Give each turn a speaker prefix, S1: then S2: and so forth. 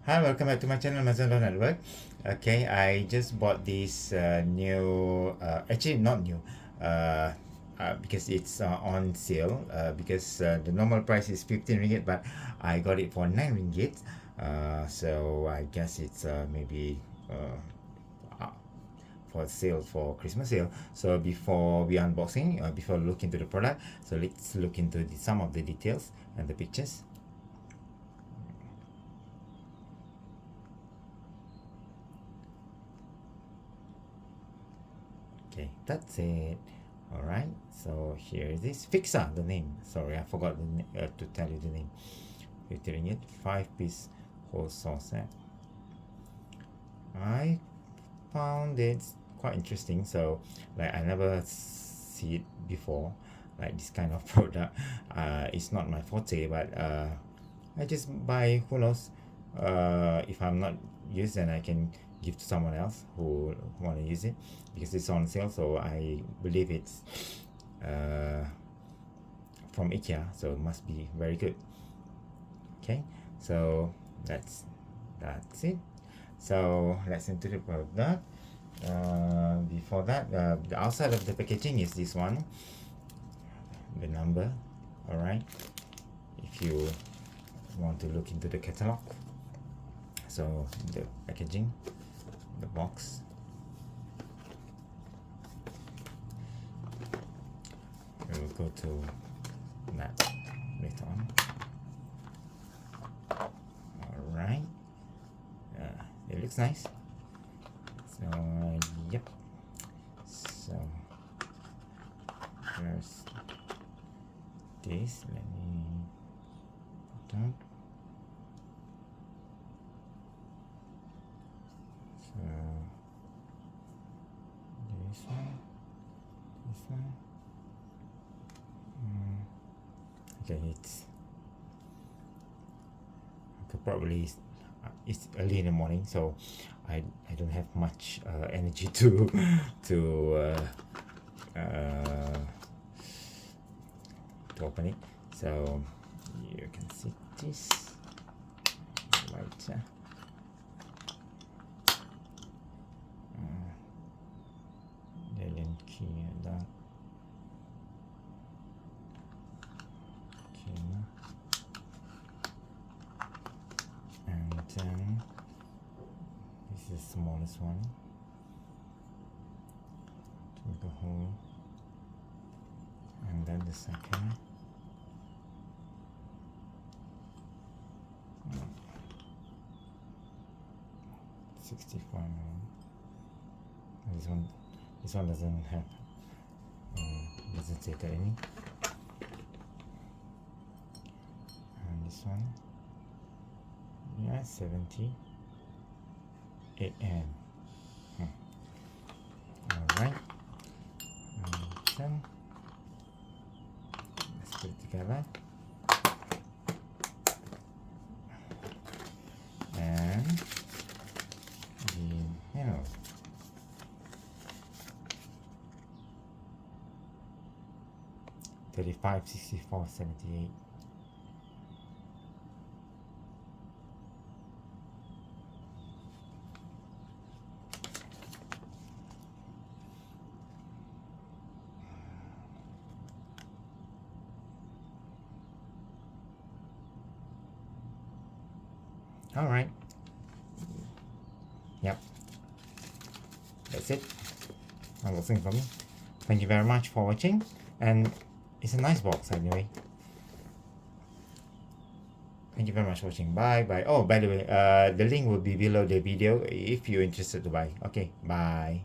S1: Hi, welcome back to my channel, Maison Network. Okay, I just bought this new, actually not new, because it's on sale. Because the normal price is 15 ringgit, but I got it for 9 ringgit. So I guess it's maybe for sale, for Christmas sale. So before we unboxing, before look into the product, so let's look into some of the details and the pictures. Okay, that's it. All right, so here it is. Fixa, the name. Sorry, I forgot to tell you the name. 50 ringgit, 5-piece whole sauce set. I found it quite interesting. So, like, I never see it before. Like this kind of product. It's not my forte, but I just buy. Who knows? If I'm not used, then I can give to someone else who want to use it because it's on sale. So I believe it's from Ikea, so it must be very good. Okay, so that's it. So let's into the product. Before that, the outside of the packaging is this one, the number. All right, if you want to look into the catalog. So the packaging, the box. We will go to that later on. All right. It looks nice. So yep. So first this. Let me put down. So this one. Okay, it's probably it's early in the morning, so I don't have much energy to open it. So you can see this right. Alien key that. And then this is the smallest one to make a hole, and then the second. No. 64 mm. This one doesn't have doesn't say that any. And this one, yeah, 78 mm. All right, and then let's put it together. And the handle. $35, $64, $78. All right. Yep. That's it. Unboxing for me. Thank you very much for watching, and it's a nice box anyway. Thank you very much for watching. Bye bye. Oh, by the way, the link will be below the video if you're interested to buy. Okay, bye.